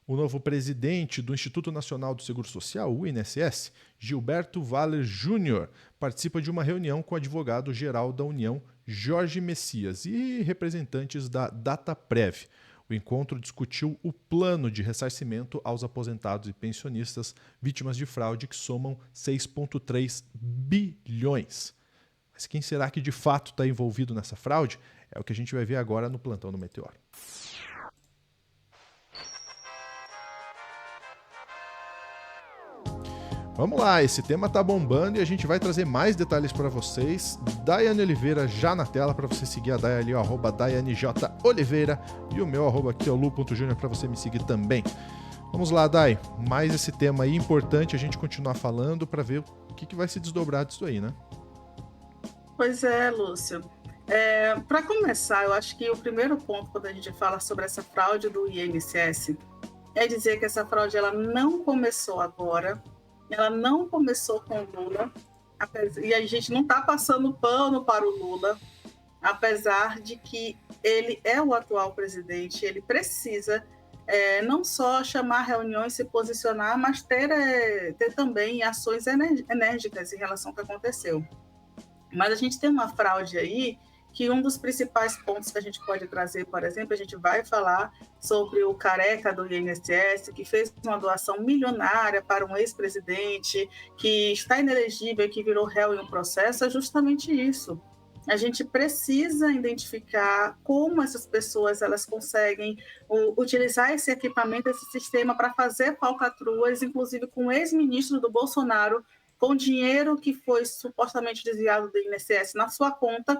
O novo presidente do Instituto Nacional do Seguro Social, o INSS, Gilberto Valer Júnior, participa de uma reunião com o advogado-geral da União, Jorge Messias, e representantes da Dataprev. O encontro discutiu o plano de ressarcimento aos aposentados e pensionistas vítimas de fraude, que somam 6,3 bilhões. Mas quem será que de fato está envolvido nessa fraude? É o que a gente vai ver agora no Plantão do Meteoro. Vamos lá, esse tema tá bombando e a gente vai trazer mais detalhes para vocês. Daiane Oliveira já na tela para você seguir a Daiane ali, @DaianeJOliveira, e o meu aqui é o Lu.Júnior para você me seguir também. Vamos lá, Dai, mais esse tema aí importante a gente continuar falando para ver o que vai se desdobrar disso aí, né? Pois é, Lúcio. Para começar, eu acho que o primeiro ponto quando a gente fala sobre essa fraude do INSS é dizer que essa fraude ela não começou agora. Ela não começou com o Lula, e a gente não está passando pano para o Lula, apesar de que ele é o atual presidente, ele precisa não só chamar reuniões, se posicionar, mas ter também ações enérgicas em relação ao que aconteceu. Mas a gente tem uma fraude aí, que um dos principais pontos que a gente pode trazer, por exemplo, a gente vai falar sobre o careca do INSS, que fez uma doação milionária para um ex-presidente, que está inelegível, que virou réu em um processo, é justamente isso. A gente precisa identificar como essas pessoas elas conseguem utilizar esse equipamento, esse sistema, para fazer falcatruas, inclusive com o ex-ministro do Bolsonaro, com dinheiro que foi supostamente desviado do INSS na sua conta,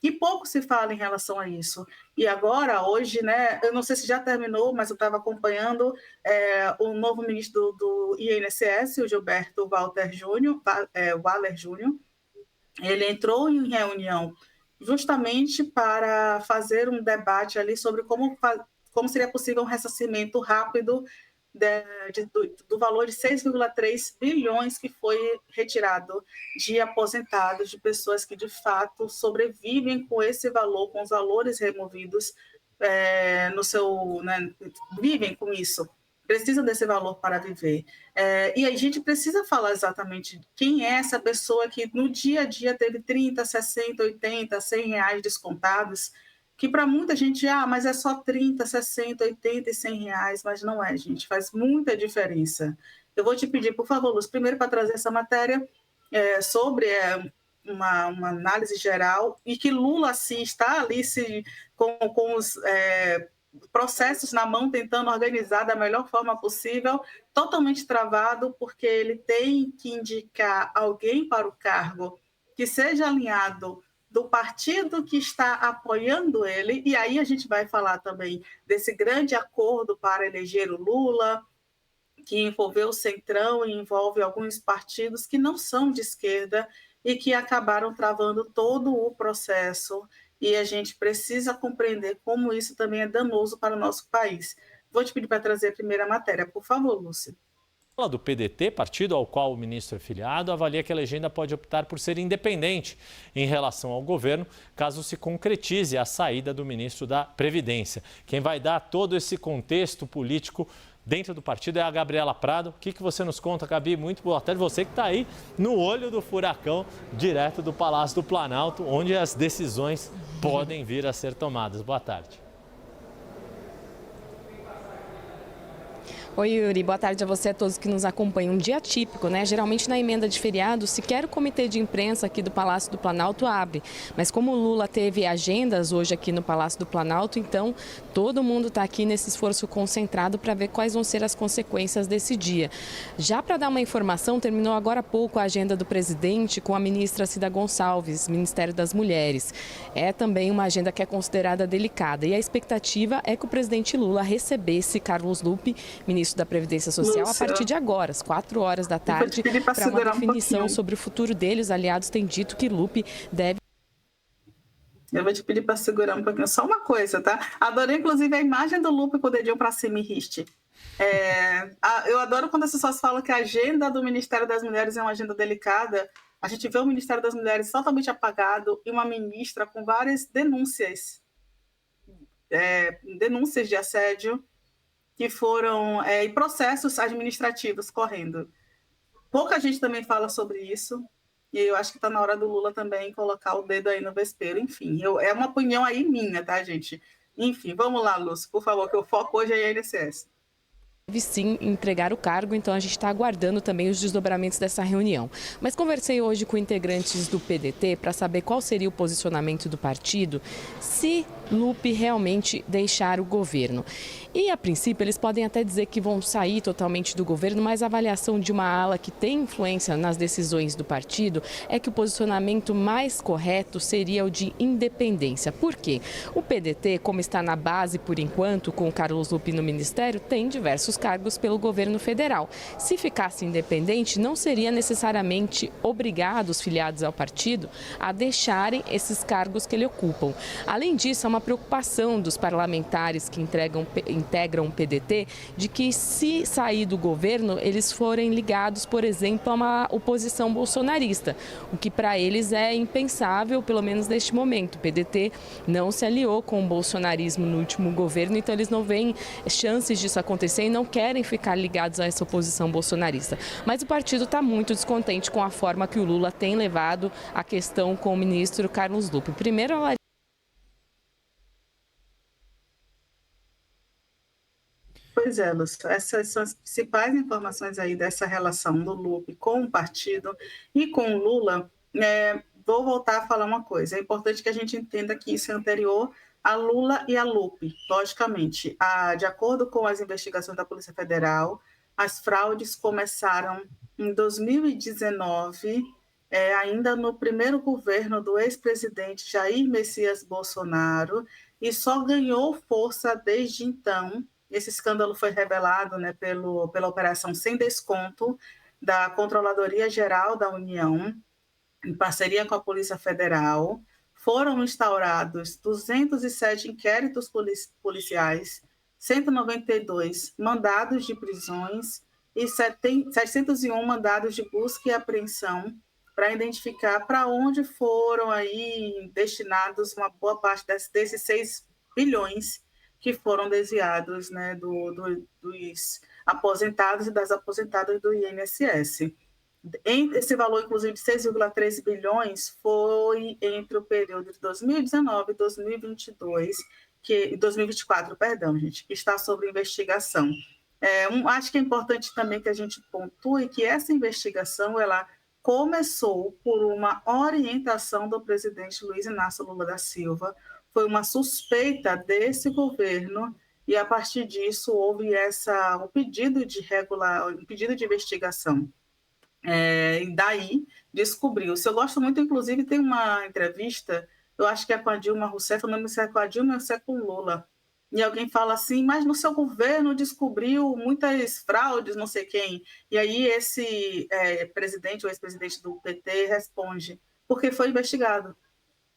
e pouco se fala em relação a isso. E agora, hoje, né, eu não sei se já terminou, mas eu estava acompanhando o novo ministro do INSS, o Gilberto Valer Júnior. Ele entrou em reunião justamente para fazer um debate ali sobre como seria possível um ressarcimento rápido do valor de 6,3 bilhões que foi retirado de aposentados, de pessoas que de fato sobrevivem com esse valor, com os valores removidos no seu, né, vivem com isso, precisam desse valor para viver. E a gente precisa falar exatamente quem é essa pessoa que no dia a dia teve 30, 60, 80, 100 reais descontados, que para muita gente, mas é só 30, 60, 80 e 100 reais, mas não é, gente, faz muita diferença. Eu vou te pedir, por favor, Luz, primeiro para trazer essa matéria sobre uma análise geral, e que Lula, sim, está ali com os processos na mão, tentando organizar da melhor forma possível, totalmente travado, porque ele tem que indicar alguém para o cargo que seja alinhado do partido que está apoiando ele, e aí a gente vai falar também desse grande acordo para eleger o Lula, que envolveu o Centrão e envolve alguns partidos que não são de esquerda e que acabaram travando todo o processo, e a gente precisa compreender como isso também é danoso para o nosso país. Vou te pedir para trazer a primeira matéria, por favor, Lúcia. Do PDT, partido ao qual o ministro é filiado, avalia que a legenda pode optar por ser independente em relação ao governo, caso se concretize a saída do ministro da Previdência. Quem vai dar todo esse contexto político dentro do partido é a Gabriela Prado. O que você nos conta, Gabi? Muito boa tarde. Você que está aí no olho do furacão, direto do Palácio do Planalto, onde as decisões podem vir a ser tomadas. Boa tarde. Oi, Yuri. Boa tarde a você e a todos que nos acompanham. Um dia típico, né? Geralmente na emenda de feriado, sequer o comitê de imprensa aqui do Palácio do Planalto abre. Mas como o Lula teve agendas hoje aqui no Palácio do Planalto, então todo mundo está aqui nesse esforço concentrado para ver quais vão ser as consequências desse dia. Já para dar uma informação, terminou agora há pouco a agenda do presidente com a ministra Cida Gonçalves, Ministério das Mulheres. É também uma agenda que é considerada delicada, e a expectativa é que o presidente Lula recebesse Carlos Lupe, ministro da Previdência Social, Lúcia, a partir de agora, às 4 horas da tarde, para uma definição sobre o futuro dele. Os aliados têm dito que Lupe deve... Eu vou te pedir para segurar um pouquinho. Só uma coisa, tá? Adorei, inclusive, a imagem do Lupe com o dedinho para cima e riste. Eu adoro quando as pessoas falam que a agenda do Ministério das Mulheres é uma agenda delicada. A gente vê o Ministério das Mulheres totalmente apagado e uma ministra com várias denúncias de assédio. que foram e processos administrativos correndo. Pouca gente também fala sobre isso, e eu acho que está na hora do Lula também colocar o dedo aí no vespeiro. Enfim, é uma opinião aí minha, tá, gente? Enfim, vamos lá, Lúcio, por favor, que o foco hoje é a INSS. Deve sim entregar o cargo, então a gente está aguardando também os desdobramentos dessa reunião. Mas conversei hoje com integrantes do PDT para saber qual seria o posicionamento do partido se Lupe realmente deixar o governo. E, a princípio, eles podem até dizer que vão sair totalmente do governo, mas a avaliação de uma ala que tem influência nas decisões do partido é que o posicionamento mais correto seria o de independência. Por quê? O PDT, como está na base por enquanto, com o Carlos Lupe no ministério, tem diversos cargos pelo governo federal. Se ficasse independente, não seria necessariamente obrigado os filiados ao partido a deixarem esses cargos que ele ocupam. Além disso, há uma preocupação dos parlamentares que integram o PDT de que, se sair do governo, eles forem ligados, por exemplo, a uma oposição bolsonarista, o que para eles é impensável, pelo menos neste momento. O PDT não se aliou com o bolsonarismo no último governo, então eles não veem chances disso acontecer e não querem ficar ligados a essa oposição bolsonarista. Mas o partido está muito descontente com a forma que o Lula tem levado a questão com o ministro Carlos Lupe. Primeiro, Pois é, Lúcio, essas são as principais informações aí dessa relação do Lupe com o partido e com o Lula. Vou voltar a falar uma coisa, é importante que a gente entenda que isso é anterior a Lula e a Lupe, logicamente. De acordo com as investigações da Polícia Federal, as fraudes começaram em 2019, ainda no primeiro governo do ex-presidente Jair Messias Bolsonaro, e só ganhou força desde então. Esse escândalo foi revelado, né, pela Operação Sem Desconto da Controladoria Geral da União, em parceria com a Polícia Federal. Foram instaurados 207 inquéritos policiais, 192 mandados de prisões e 701 mandados de busca e apreensão para identificar para onde foram aí destinados uma boa parte desses 6 bilhões que foram desviados, né, dos aposentados e das aposentadas do INSS. Esse valor, inclusive, de 6,3 bilhões foi entre o período de 2019 e 2024, perdão, gente, que está sob investigação. Acho que é importante também que a gente pontue que essa investigação ela começou por uma orientação do presidente Luiz Inácio Lula da Silva, foi uma suspeita desse governo e, a partir disso, houve um pedido de investigação. E daí descobriu-se. Eu gosto muito, inclusive, tem uma entrevista, eu acho que é com a Dilma Rousseff, eu não sei se é com a Dilma ou se é com o Lula, e alguém fala assim, mas no seu governo descobriu muitas fraudes, não sei quem. E aí esse presidente ou ex-presidente do PT responde, porque foi investigado,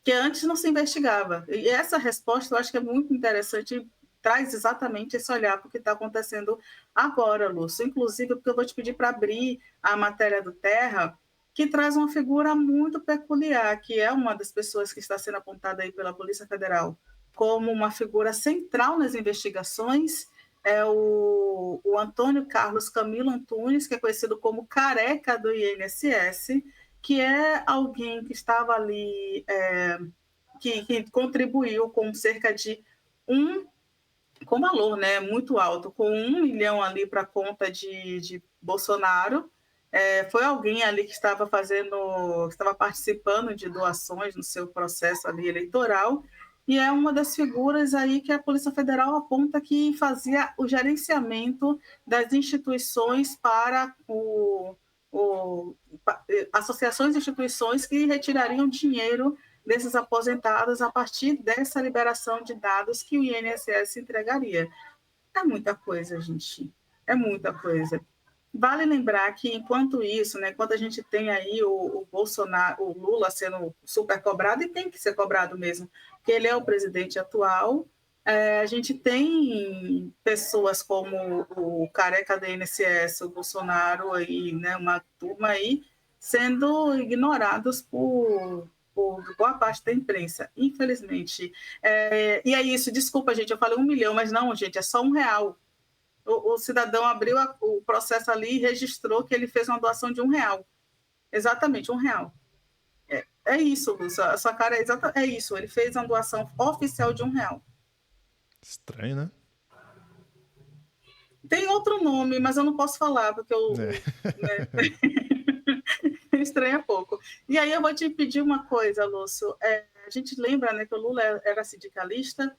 que antes não se investigava. E essa resposta eu acho que é muito interessante, traz exatamente esse olhar para o que está acontecendo agora, Lúcio. Inclusive, porque eu vou te pedir para abrir a matéria do Terra, que traz uma figura muito peculiar, que é uma das pessoas que está sendo apontada aí pela Polícia Federal como uma figura central nas investigações, é o Antônio Carlos Camilo Antunes, que é conhecido como Careca do INSS, que é alguém que estava ali, que contribuiu com cerca de com valor, né, muito alto, com 1 milhão ali para a conta de Bolsonaro. Foi alguém ali que estava participando de doações no seu processo ali eleitoral, e é uma das figuras aí que a Polícia Federal aponta que fazia o gerenciamento das instituições para associações e instituições que retirariam dinheiro desses aposentados a partir dessa liberação de dados que o INSS entregaria. É muita coisa, gente. É muita coisa. Vale lembrar que, enquanto isso, né, enquanto a gente tem aí o Bolsonaro, o Lula sendo super cobrado, e tem que ser cobrado mesmo, porque ele é o presidente atual, a gente tem pessoas como o Careca da INSS, o Bolsonaro, aí, né, uma turma aí, sendo ignorados por boa parte da imprensa, infelizmente. E é isso, desculpa, gente, eu falei 1 milhão, mas não, gente, é só R$1. o cidadão abriu o processo ali e registrou que ele fez uma doação de R$1. Exatamente, R$1. É isso, Lúcio. A sua cara é isso. Ele fez uma doação oficial de R$1. Estranho, né? Tem outro nome, mas eu não posso falar, porque eu... Né? Estranha pouco. E aí eu vou te pedir uma coisa, Lúcio. A gente lembra, né, que o Lula era sindicalista,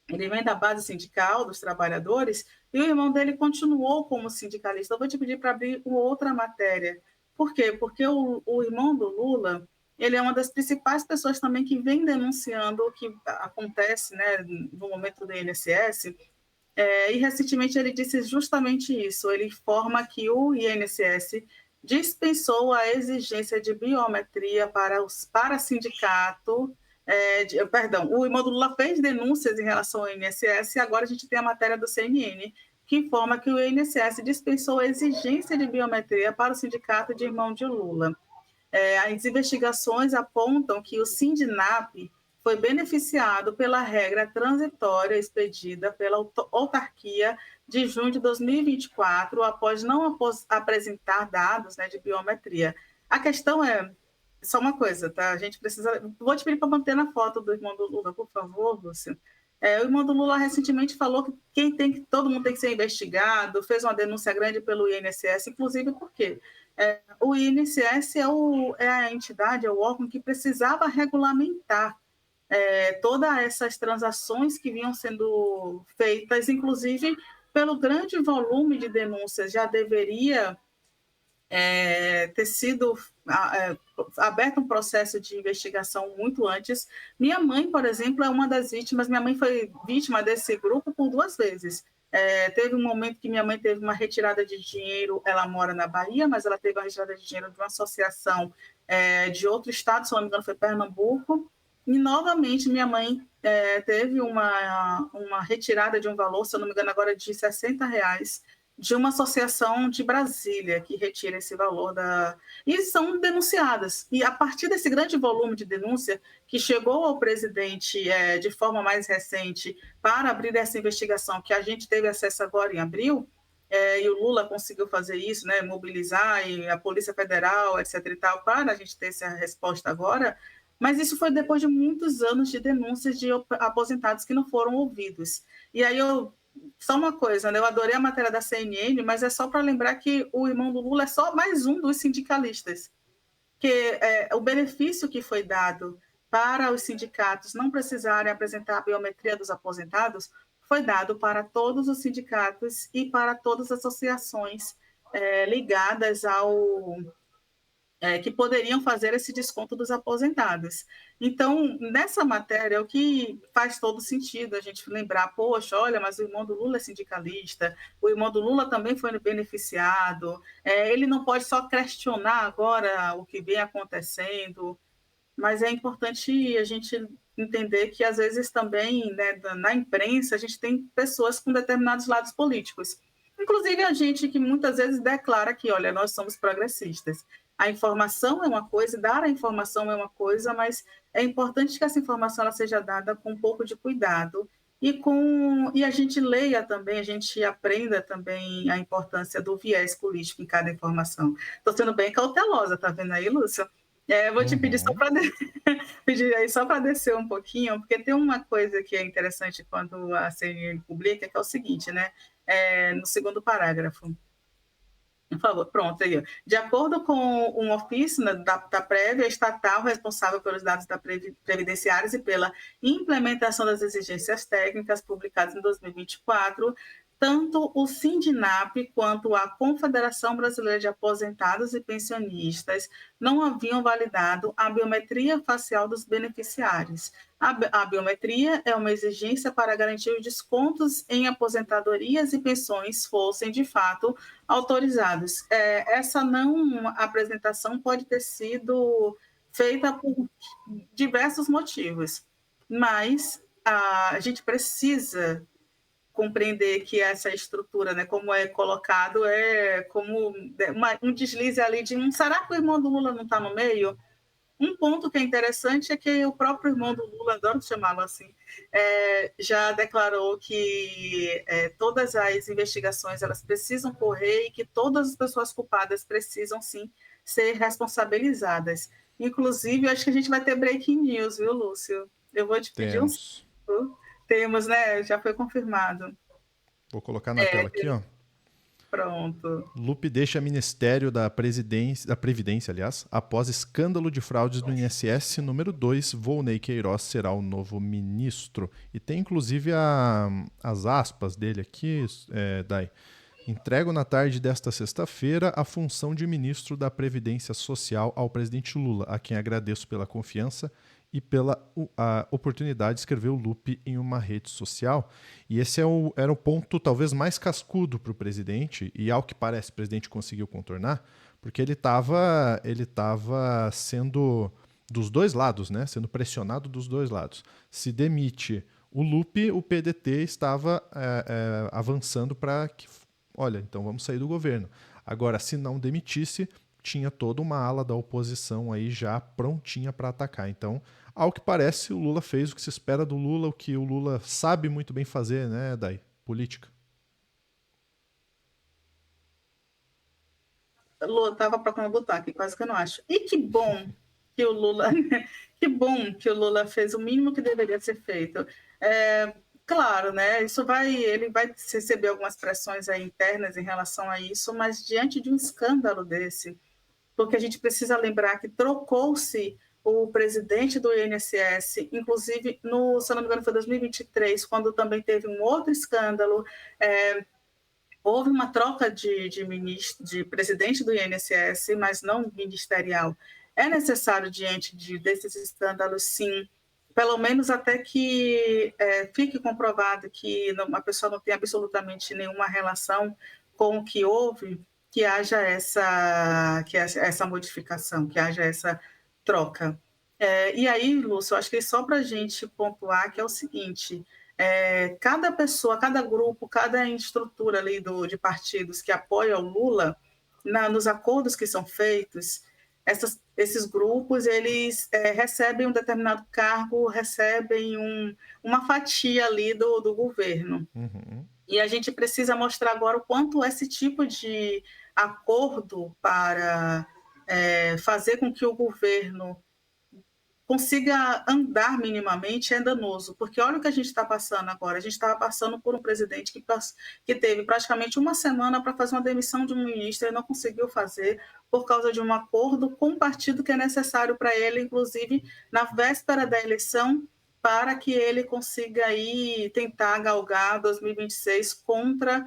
ele vem da base sindical dos trabalhadores, e o irmão dele continuou como sindicalista. Eu vou te pedir para abrir outra matéria. Por quê? Porque o irmão do Lula, ele é uma das principais pessoas também que vem denunciando o que acontece, né, no momento do INSS, e recentemente ele disse justamente isso. Ele informa que o INSS dispensou a exigência de biometria para sindicato. O irmão do Lula fez denúncias em relação ao INSS e agora a gente tem a matéria do CNN que informa que o INSS dispensou a exigência de biometria para o sindicato de irmão de Lula. As investigações apontam que o Sindinap foi beneficiado pela regra transitória expedida pela autarquia de junho de 2024, após não apresentar dados, né, de biometria. A questão é, só uma coisa, tá? A gente precisa... Vou te pedir para manter na foto do irmão do Lula, por favor, Lúcio. O irmão do Lula recentemente falou que todo mundo tem que ser investigado, fez uma denúncia grande pelo INSS, inclusive porque o INSS é a entidade, é o órgão que precisava regulamentar todas essas transações que vinham sendo feitas, inclusive pelo grande volume de denúncias, já deveria ter sido aberto um processo de investigação muito antes. Minha mãe, por exemplo, é uma das vítimas. Minha mãe foi vítima desse grupo por 2 vezes. Teve um momento que minha mãe teve uma retirada de dinheiro, ela mora na Bahia, mas ela teve uma retirada de dinheiro de uma associação de outro estado, se não me engano foi Pernambuco, e novamente minha mãe teve uma retirada de um valor, se eu não me engano agora de R$60, de uma associação de Brasília, que retira esse valor e são denunciadas. E a partir desse grande volume de denúncia que chegou ao presidente de forma mais recente para abrir essa investigação, que a gente teve acesso agora em abril, e o Lula conseguiu fazer isso, né, mobilizar e a Polícia Federal, etc. e tal, para a gente ter essa resposta agora, mas isso foi depois de muitos anos de denúncias de aposentados que não foram ouvidos. E aí só uma coisa, né? Eu adorei a matéria da CNN, mas é só para lembrar que o irmão do Lula é só mais um dos sindicalistas, que o benefício que foi dado para os sindicatos não precisarem apresentar a biometria dos aposentados foi dado para todos os sindicatos e para todas as associações ligadas que poderiam fazer esse desconto dos aposentados. Então, nessa matéria, o que faz todo sentido a gente lembrar, poxa, olha, mas o irmão do Lula é sindicalista, o irmão do Lula também foi beneficiado, ele não pode só questionar agora o que vem acontecendo, mas é importante a gente entender que, às vezes, também, né, na imprensa, a gente tem pessoas com determinados lados políticos. Inclusive a gente que muitas vezes declara que, olha, nós somos progressistas. A informação é uma coisa, dar a informação é uma coisa, mas é importante que essa informação ela seja dada com um pouco de cuidado e a gente leia também, a gente aprenda também a importância do viés político em cada informação. Estou sendo bem cautelosa, tá vendo aí, Lúcio? Vou te pedir só para pedir aí só para descer um pouquinho, porque tem uma coisa que é interessante quando a CNN publica, que é o seguinte, né? No segundo parágrafo. Por favor, pronto aí. De acordo com um ofício da Prévia estatal responsável pelos dados previdenciários e pela implementação das exigências técnicas publicadas em 2024, tanto o Sindinap quanto a Confederação Brasileira de Aposentados e Pensionistas não haviam validado a biometria facial dos beneficiários. A biometria é uma exigência para garantir os descontos em aposentadorias e pensões fossem, de fato, autorizados. Essa não apresentação pode ter sido feita por diversos motivos, mas a gente precisa compreender que essa estrutura, né, como é colocado, é como um deslize ali de será que o irmão do Lula não está no meio? Um ponto que é interessante é que o próprio irmão do Lula, adoro chamá-lo assim, já declarou que todas as investigações elas precisam correr e que todas as pessoas culpadas precisam, sim, ser responsabilizadas. Inclusive, eu acho que a gente vai ter breaking news, viu, Lúcio? Eu vou te pedir um Temos. segundo. Temos, né? Já foi confirmado. Vou colocar na tela aqui, ó. Pronto. Lupe deixa Ministério da Previdência, aliás, após escândalo de fraudes no INSS. Número 2, Volney Queiroz será o novo ministro. E tem inclusive as aspas dele aqui, Dai. Entrego na tarde desta sexta-feira a função de ministro da Previdência Social ao presidente Lula, a quem agradeço pela confiança e pela oportunidade, escreveu Lupe em uma rede social. E esse era o ponto talvez mais cascudo para o presidente, e ao que parece o presidente conseguiu contornar, porque ele estava sendo dos dois lados, né? Sendo pressionado dos dois lados. Se demite o Lupe, o PDT estava avançando para que, olha, então vamos sair do governo. Agora, se não demitisse, tinha toda uma ala da oposição aí já prontinha para atacar. Então, ao que parece, o Lula fez o que se espera do Lula, o que o Lula sabe muito bem fazer, né, Dai? Política. Lula, estava procurando botar aqui, quase que eu não acho. E que bom que o Lula, que o Lula fez o mínimo que deveria ser feito. Claro, né? Ele vai receber algumas pressões aí internas em relação a isso, mas diante de um escândalo desse, porque a gente precisa lembrar que trocou-se o presidente do INSS, inclusive, se eu não me engano, foi 2023, quando também teve um outro escândalo, houve uma troca de presidente do INSS, mas não ministerial. É necessário, diante desses escândalos, sim, pelo menos até que fique comprovado que a pessoa não tem absolutamente nenhuma relação com o que houve, que haja essa modificação, que haja essa troca. E aí, Lúcio, acho que só para a gente pontuar que é o seguinte, cada pessoa, cada grupo, cada estrutura ali de partidos que apoia o Lula, nos acordos que são feitos, esses grupos eles recebem um determinado cargo, recebem uma fatia ali do governo. Uhum. E a gente precisa mostrar agora o quanto esse tipo de acordo para fazer com que o governo consiga andar minimamente é danoso, porque olha o que a gente está passando agora. A gente estava passando por um presidente que teve praticamente uma semana para fazer uma demissão de um ministro e não conseguiu fazer por causa de um acordo com um partido que é necessário para ele, inclusive na véspera da eleição, para que ele consiga aí tentar galgar 2026 contra,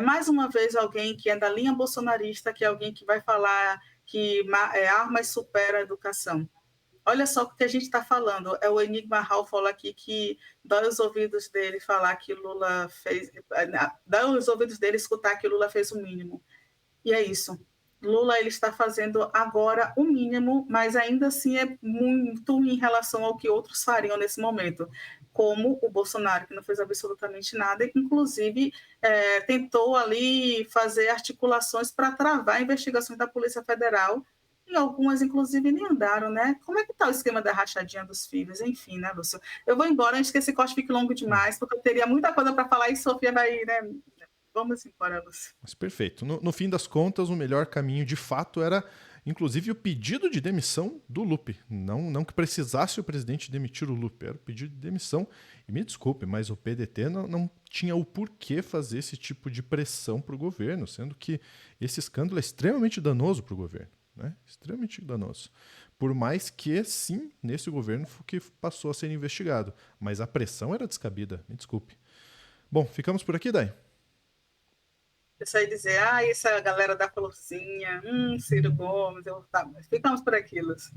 mais uma vez, alguém que é da linha bolsonarista, que é alguém que vai falar que armas superam a educação. Olha só o que a gente está falando. O Enigma Hall falou aqui que dói os ouvidos dele falar que Lula fez. Dói os ouvidos dele escutar que Lula fez o mínimo. E é isso. Lula ele está fazendo agora o mínimo, mas ainda assim é muito em relação ao que outros fariam nesse momento. Como o Bolsonaro, que não fez absolutamente nada, e que inclusive tentou ali fazer articulações para travar investigações da Polícia Federal. E algumas, inclusive, nem andaram, né? Como é que está o esquema da rachadinha dos filhos? Enfim, né, Lúcio? Eu vou embora antes que esse corte fique longo demais, porque eu teria muita coisa para falar e Sofia vai, né? Vamos embora, Lúcio. Mas perfeito. No fim das contas, o melhor caminho, de fato, era, inclusive, o pedido de demissão do Lupe. Não que precisasse o presidente demitir o Lupe, era o pedido de demissão. E me desculpe, mas o PDT não tinha o porquê fazer esse tipo de pressão para o governo, sendo que esse escândalo é extremamente danoso para o governo. Né? Extremamente danoso. Por mais que, sim, nesse governo que passou a ser investigado. Mas a pressão era descabida, me desculpe. Bom, ficamos por aqui, Dai? Isso aí dizer, essa é a galera da florzinha, Ciro Gomes, ficamos por aqui, Lúcio.